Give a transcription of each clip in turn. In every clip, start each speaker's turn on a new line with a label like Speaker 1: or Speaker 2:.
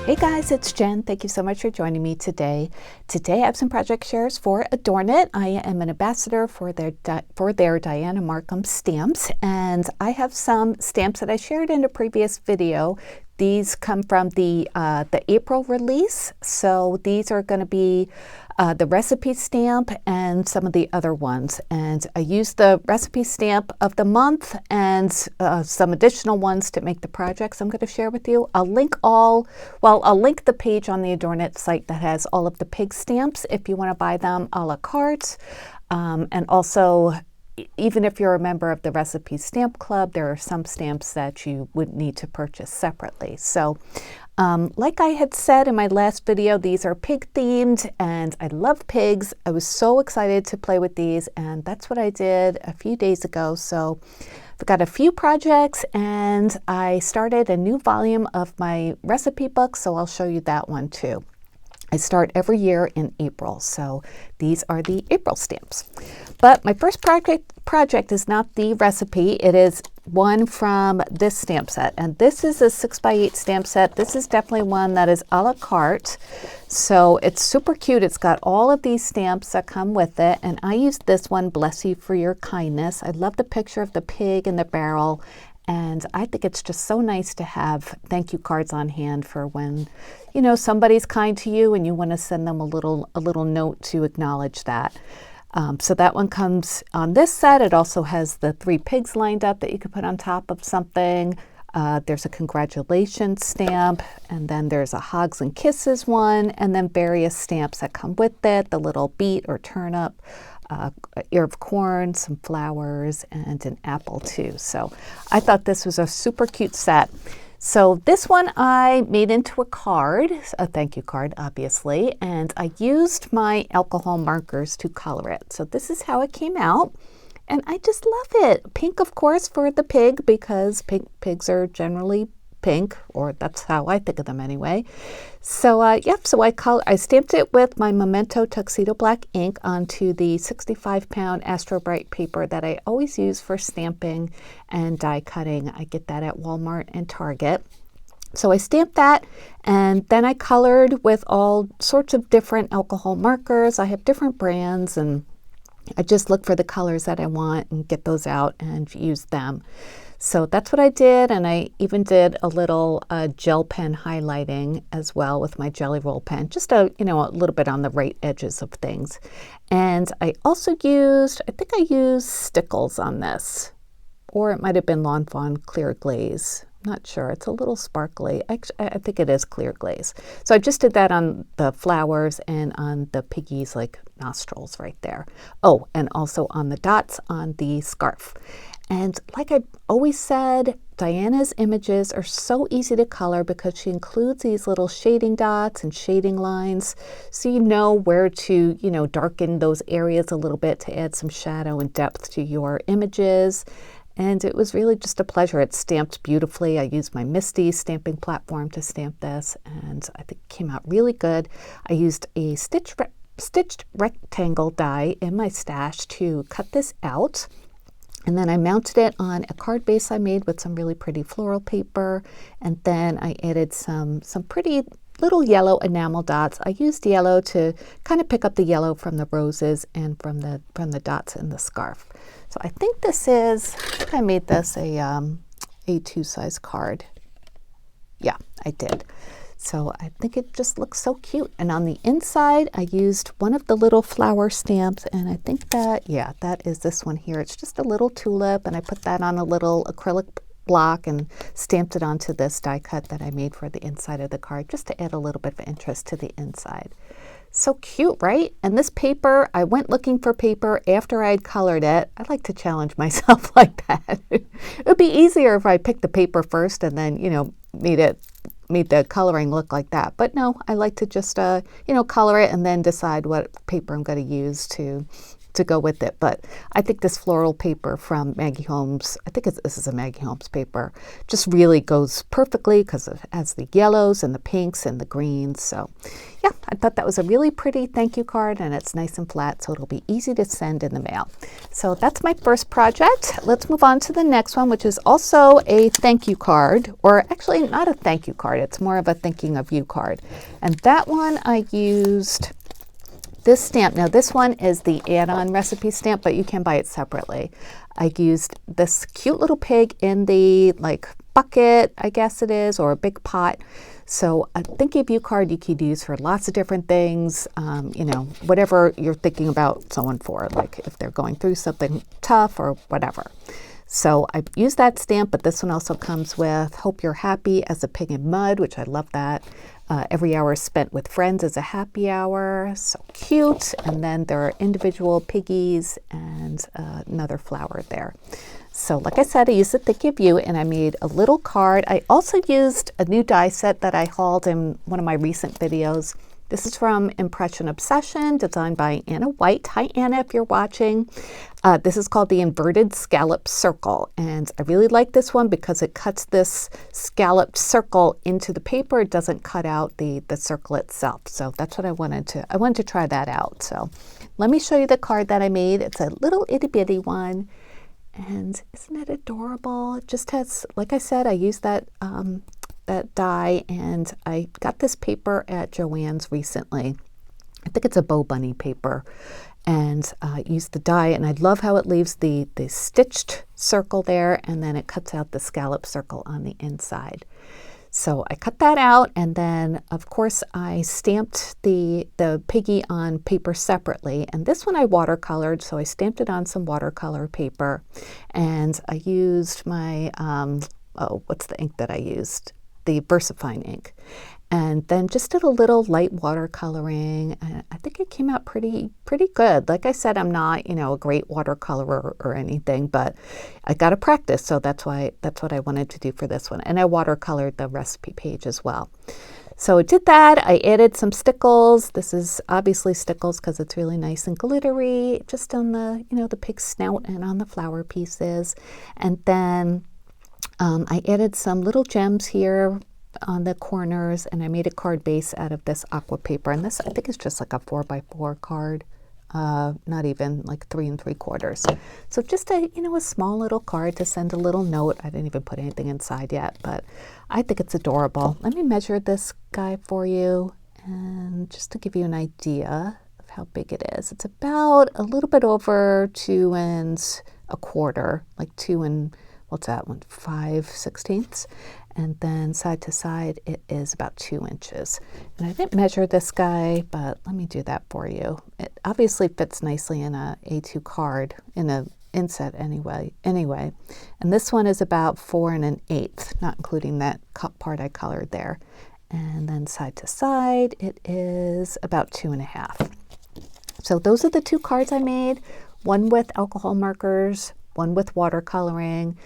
Speaker 1: Hey guys, it's Jen. Thank you so much for joining me today. Today I have some project shares for AdornIt. I am an ambassador for their Dianna Marcum stamps, and I have some stamps that I shared in a previous video. These come from the April release, so these are going to be the recipe stamp and some of the other ones. And I used the recipe stamp of the month and some additional ones to make the projects I'm going to share with you. I'll link the page on the AdornIt site that has all of the pig stamps if you want to buy them a la carte. And also, even if you're a member of the Recipe Stamp Club, there are some stamps that you would need to purchase separately. So like I had said in my last video, these are pig themed and I love pigs. I was so excited to play with these, and that's what I did a few days ago. So I've got a few projects and I started a new volume of my recipe book, so I'll show you that one too. I start every year in April, so these are the April stamps. But my first project is not the recipe. It is one from this stamp set, and this is a 6x8 stamp set. This is definitely one that is a la carte, so it's super cute. It's got all of these stamps that come with it, and I used this one, Bless You for Your Kindness. I love the picture of the pig in the barrel, and I think it's just so nice to have thank you cards on hand for when, you know, somebody's kind to you and you want to send them a little note to acknowledge that. So that one comes on this set. It also has the 3 pigs lined up that you could put on top of something. There's a congratulations stamp, and then there's a hugs and kisses one, and then various stamps that come with it, the little beet or turnip, ear of corn, some flowers, and an apple too. So I thought this was a super cute set. So this one I made into a card, a thank you card, obviously, and I used my alcohol markers to color it. So this is how it came out, and I just love it. Pink, of course, for the pig, because pigs are generally pink, or that's how I think of them anyway. So so I stamped it with my Memento Tuxedo Black ink onto the 65-pound Astro Bright paper that I always use for stamping and die cutting. I get that at Walmart and Target. So I stamped that, and then I colored with all sorts of different alcohol markers. I have different brands, and I just look for the colors that I want and get those out and use them. So that's what I did, and I even did a little gel pen highlighting as well with my Jelly Roll pen, just a little bit on the right edges of things. And I also used, I think I used Stickles on this, or it might have been Lawn Fawn Clear Glaze. I'm not sure. It's a little sparkly. Actually, I think it is clear glaze. So I just did that on the flowers and on the piggy's like nostrils right there. Oh, and also on the dots on the scarf. And like I always said, Dianna's images are so easy to color because she includes these little shading dots and shading lines, so you know where to, darken those areas a little bit to add some shadow and depth to your images. And it was really just a pleasure. It stamped beautifully. I used my Misty stamping platform to stamp this, and I think it came out really good. I used a stitched rectangle die in my stash to cut this out. And then I mounted it on a card base I made with some really pretty floral paper. And then I added some pretty little yellow enamel dots. I used yellow to kind of pick up the yellow from the roses and from the dots in the scarf. So I think I made this a A2 size card. Yeah, I did. So I think it just looks so cute. And on the inside, I used one of the little flower stamps, and I think that is this one here. It's just a little tulip, and I put that on a little acrylic block and stamped it onto this die cut that I made for the inside of the card, just to add a little bit of interest to the inside. So cute, right? And this paper, I went looking for paper after I'd colored it. I like to challenge myself like that. It would be easier if I picked the paper first and then, made the coloring look like that. But no, I like to just, color it and then decide what paper I'm going to use to go with it. But I think this floral paper from Maggie Holmes, this is a Maggie Holmes paper, just really goes perfectly because it has the yellows and the pinks and the greens. So yeah, I thought that was a really pretty thank you card, and it's nice and flat, so it'll be easy to send in the mail. So that's my first project. Let's move on to the next one, which is also a thank you card, or actually not a thank you card. It's more of a thinking of you card. And that one I used this stamp. Now this one is the add-on recipe stamp, but you can buy it separately. I used this cute little pig in the like bucket, I guess it is, or a big pot. So a thank you card you could use for lots of different things, you know, whatever you're thinking about someone for, like if they're going through something tough or whatever. So I used that stamp, but this one also comes with Hope You're Happy as a Pig in Mud, which I love that. Every hour spent with friends is a happy hour. So cute. And then there are individual piggies and another flower there. So like I said, I used the Thank You and I made a little card. I also used a new die set that I hauled in one of my recent videos. This is from Impression Obsession, designed by Anna White. Hi, Anna, if you're watching. This is called the Inverted Scallop Circle. And I really like this one because it cuts this scalloped circle into the paper. It doesn't cut out the circle itself. So that's what I wanted to try that out. So let me show you the card that I made. It's a little itty bitty one. And isn't it adorable? It just has, like I said, I used that die, and I got this paper at Joann's recently. I think it's a Bow Bunny paper, and used the die, and I love how it leaves the stitched circle there, and then it cuts out the scallop circle on the inside. So I cut that out, and then of course I stamped the piggy on paper separately, and this one I watercolored, so I stamped it on some watercolor paper, and I used my what's the ink that I used? The VersaFine ink, and then just did a little light watercoloring, and I think it came out pretty good. Like I said, I'm not, you know, a great watercolorer or anything, but I got to practice, so that's what I wanted to do for this one. And I watercolored the recipe page as well. So I did that. I added some stickles. This is obviously stickles because it's really nice and glittery, just on the, you know, the pig's snout and on the flower pieces. And then I added some little gems here on the corners, and I made a card base out of this aqua paper. And this, I think, is just like a 4x4 card, not even like 3 3/4. So just a, you know, a small little card to send a little note. I didn't even put anything inside yet, but I think it's adorable. Let me measure this guy for you, and just to give you an idea of how big it is. It's about a little bit over 2 1/4, like 2 and what's that one? 5/16. And then side to side, it is about 2 inches. And I didn't measure this guy, but let me do that for you. It obviously fits nicely in a A2 card, in a inset anyway. And this one is about 4 1/8, not including that part I colored there. And then side to side, it is about 2 1/2. So those are the 2 cards I made, one with alcohol markers, one with watercoloring,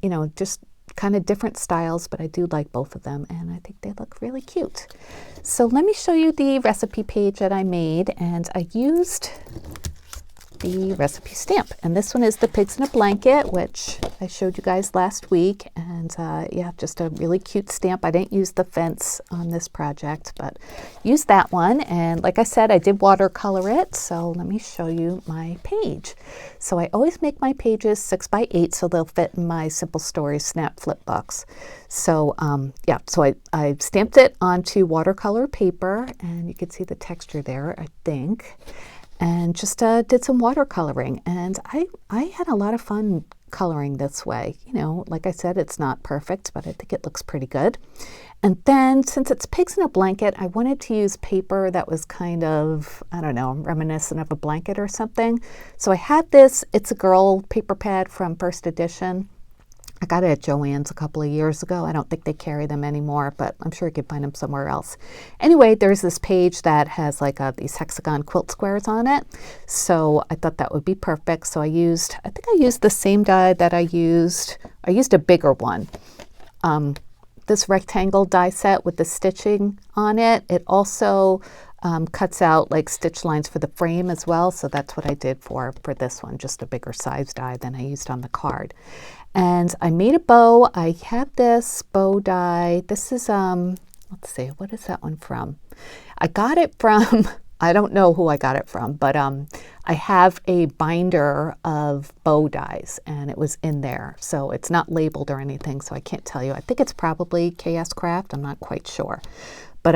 Speaker 1: you know, just kind of different styles, but I do like both of them, and I think they look really cute. So let me show you the recipe page that I made, and I used the recipe stamp. And this one is the Pigs in a Blanket, which I showed you guys last week. And yeah, just a really cute stamp. I didn't use the fence on this project, but used that one. And like I said, I did watercolor it. So let me show you my page. So I always make my pages 6 by 8 so they'll fit in my Simple Stories Snap Flip Books. So yeah, so I stamped it onto watercolor paper, and you can see the texture there, I think. And just did some watercoloring, and I had a lot of fun coloring this way. You know, like I said, it's not perfect, but I think it looks pretty good. And then since it's Pigs in a Blanket, I wanted to use paper that was kind of, I don't know, reminiscent of a blanket or something. So I had this It's a Girl paper pad from First Edition. I got it at Joann's a couple of years ago. I don't think they carry them anymore, but I'm sure you can find them somewhere else. Anyway, there's this page that has like these hexagon quilt squares on it. So I thought that would be perfect. So I think I used the same die that I used a bigger one. This rectangle die set with the stitching on it. It also cuts out like stitch lines for the frame as well. So that's what I did for this one, just a bigger size die than I used on the card. And I made a bow. I have this bow die. This is let's see, what is that one from? I got it from, I don't know who I got it from, but I have a binder of bow dies and it was in there. So it's not labeled or anything, so I can't tell you. I think it's probably KS Craft, I'm not quite sure. But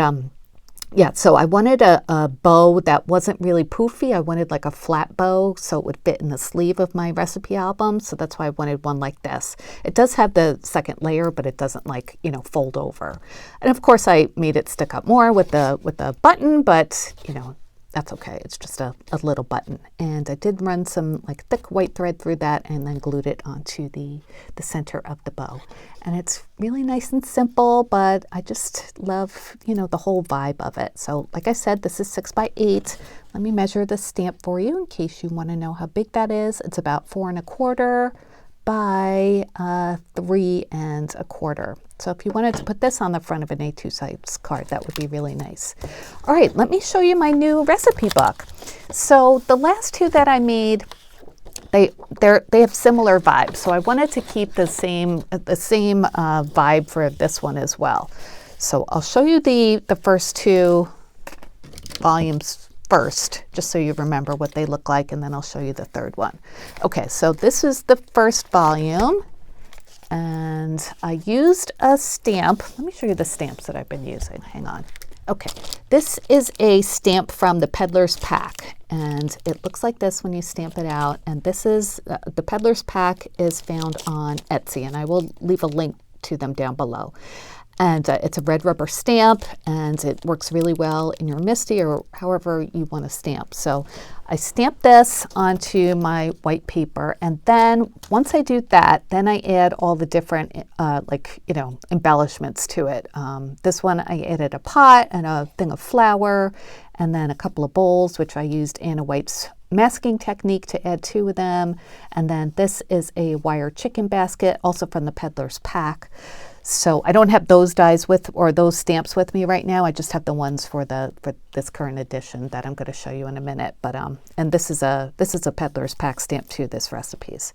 Speaker 1: yeah, so I wanted a bow that wasn't really poofy. I wanted like a flat bow so it would fit in the sleeve of my recipe album. So that's why I wanted one like this. It does have the second layer, but it doesn't like, you know, fold over. And of course I made it stick up more with the button, but you know, that's okay. It's just a little button. And I did run some like thick white thread through that and then glued it onto the center of the bow. And it's really nice and simple, but I just love, you know, the whole vibe of it. So like I said, this is 6 by 8. Let me measure the stamp for you in case you want to know how big that is. It's about 4 1/4 by 3 1/4. So if you wanted to put this on the front of an A2 size card, that would be really nice. All right, let me show you my new recipe book. So the last two that I made, they have similar vibes. So I wanted to keep the same vibe for this one as well. So I'll show you the first two volumes first, just so you remember what they look like, and then I'll show you the third one. Okay, so this is the first volume, and I used a stamp. Let me show you the stamps that I've been using. Hang on. Okay, this is a stamp from the Peddler's Pack, and it looks like this when you stamp it out. And this is, the Peddler's Pack is found on Etsy, and I will leave a link to them down below. And it's a red rubber stamp, and it works really well in your MISTI or however you want to stamp. So I stamp this onto my white paper, and then once I do that, then I add all the different like, you know, embellishments to it. This one I added a pot and a thing of flour, and then a couple of bowls, which I used Anna White's masking technique to add 2 of them. And then this is a wire chicken basket, also from the Peddler's Pack. So I don't have those dies with, or those stamps with me right now. I just have the ones for this current edition that I'm going to show you in a minute. But and this is a Peddler's Pack stamp too, this recipes.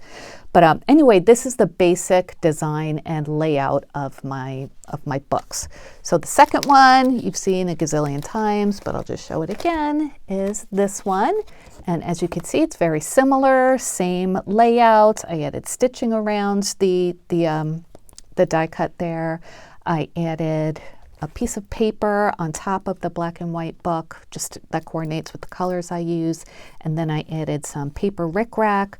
Speaker 1: But anyway, this is the basic design and layout of my books. So the second one you've seen a gazillion times, but I'll just show it again, is this one. And as you can see, it's very similar, same layout. I added stitching around the die cut there. I added a piece of paper on top of the black and white book, just that coordinates with the colors I use. And then I added some paper rickrack.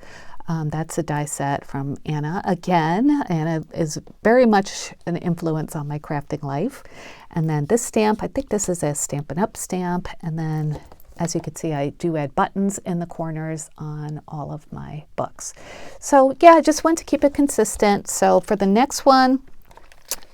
Speaker 1: That's a die set from Anna again. Anna is very much an influence on my crafting life. And then this stamp, I think this is a Stampin' Up! Stamp. And then as you can see, I do add buttons in the corners on all of my books. So yeah, I just want to keep it consistent. So for the next one,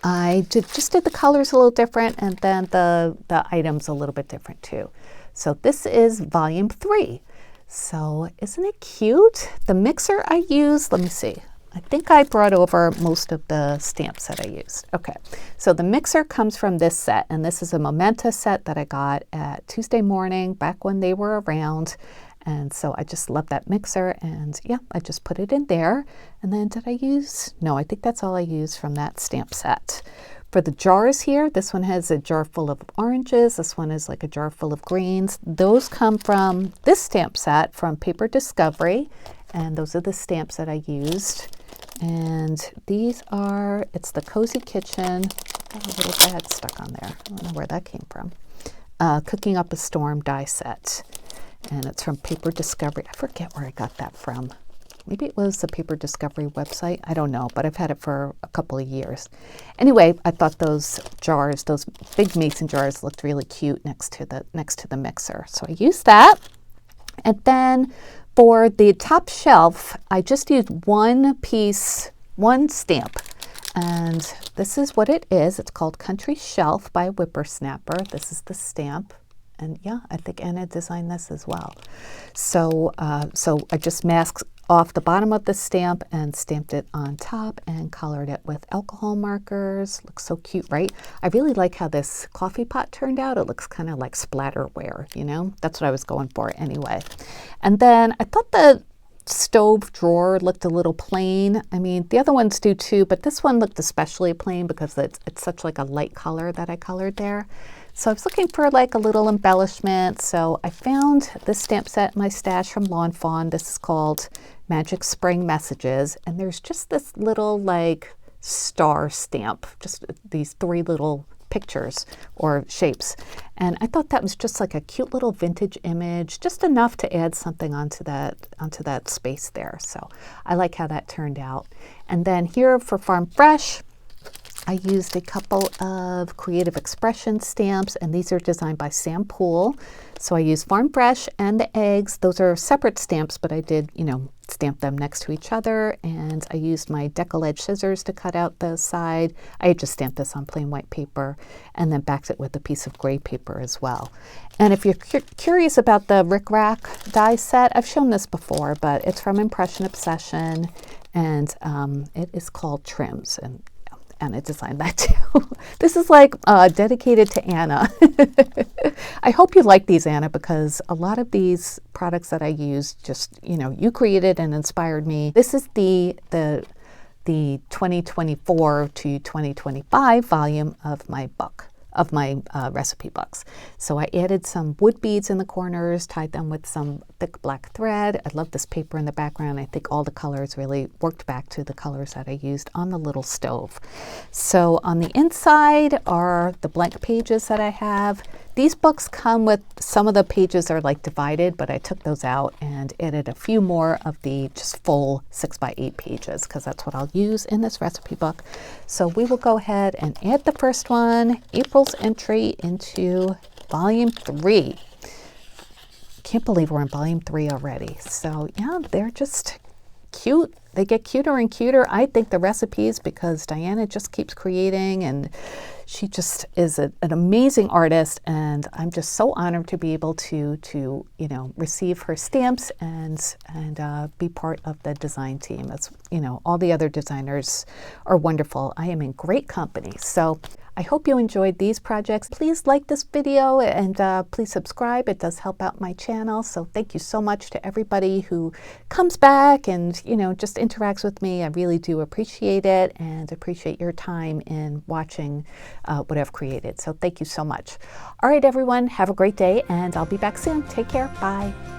Speaker 1: I just did the colors a little different, and then the items a little bit different too. So this is volume 3. So isn't it cute? The mixer I used, let me see. I think I brought over most of the stamps that I used. Okay, so the mixer comes from this set, and this is a Momenta set that I got at Tuesday Morning back when they were around. And so I just love that mixer, and yeah, I just put it in there. And then did I use? No, I think that's all I used from that stamp set. For the jars here, this one has a jar full of oranges. This one is like a jar full of greens. Those come from this stamp set from Paper Discovery, and those are the stamps that I used. And these are, it's the Cozy Kitchen. Got a little bad stuck on there. I don't know where that came from. Cooking Up a Storm die set. And it's from Paper Discovery. I forget where I got that from. Maybe it was the Paper Discovery website. I don't know, but I've had it for a couple of years. Anyway, I thought those jars, those big mason jars, looked really cute next to the mixer. So I used that. And then for the top shelf, I just used one piece, one stamp. And this is what it is. It's called Country Shelf by Whippersnapper. This is the stamp. And yeah, I think Anna designed this as well. So, so I just masked off the bottom of the stamp and stamped it on top and colored it with alcohol markers. Looks so cute, right? I really like how this coffee pot turned out. It looks kind of like splatterware, you know? That's what I was going for anyway. And then I thought stove drawer looked a little plain. I mean, the other ones do too, but this one looked especially plain because it's such like a light color that I colored there. So I was looking for like a little embellishment. So I found this stamp set in my stash from Lawn Fawn. This is called Magic Spring Messages. And there's just this little like star stamp, just these 3 little pictures or shapes, and I thought that was just like a cute little vintage image, just enough to add something onto that space there. So I like how that turned out. And then here for Farm Fresh, I used a couple of Creative Expression stamps, and these are designed by Sam Poole. So I used Farm Fresh and the eggs. Those are separate stamps, but I did, stamp them next to each other. And I used my decal edge scissors to cut out the side. I had just stamped this on plain white paper and then backed it with a piece of gray paper as well. And if you're curious about the Rick Rack die set, I've shown this before, but it's from Impression Obsession, and it is called Trims. And Anna designed that too. This is like dedicated to Anna. I hope you like these, Anna, because a lot of these products that I use just, you created and inspired me. This is the 2024 to 2025 volume of my book, of my recipe books. So I added some wood beads in the corners, tied them with some thick black thread. I love this paper in the background. I think all the colors really worked back to the colors that I used on the little stove. So on the inside are the blank pages that I have. These books come with, some of the pages are like divided, but I took those out and added a few more of the just full 6x8 pages because that's what I'll use in this recipe book. So we will go ahead and add the first one, April's entry, into volume 3. Can't believe we're in volume 3 already. So yeah, they're just cute. They get cuter and cuter. I think the recipes, because Dianna just keeps creating, and she just is an amazing artist, and I'm just so honored to be able to receive her stamps and be part of the design team. As all the other designers are wonderful. I am in great company. So I hope you enjoyed these projects. Please like this video and please subscribe. It does help out my channel. So thank you so much to everybody who comes back and just interacts with me. I really do appreciate it and appreciate your time in watching what I've created. So thank you so much. All right, everyone, have a great day, and I'll be back soon. Take care. Bye.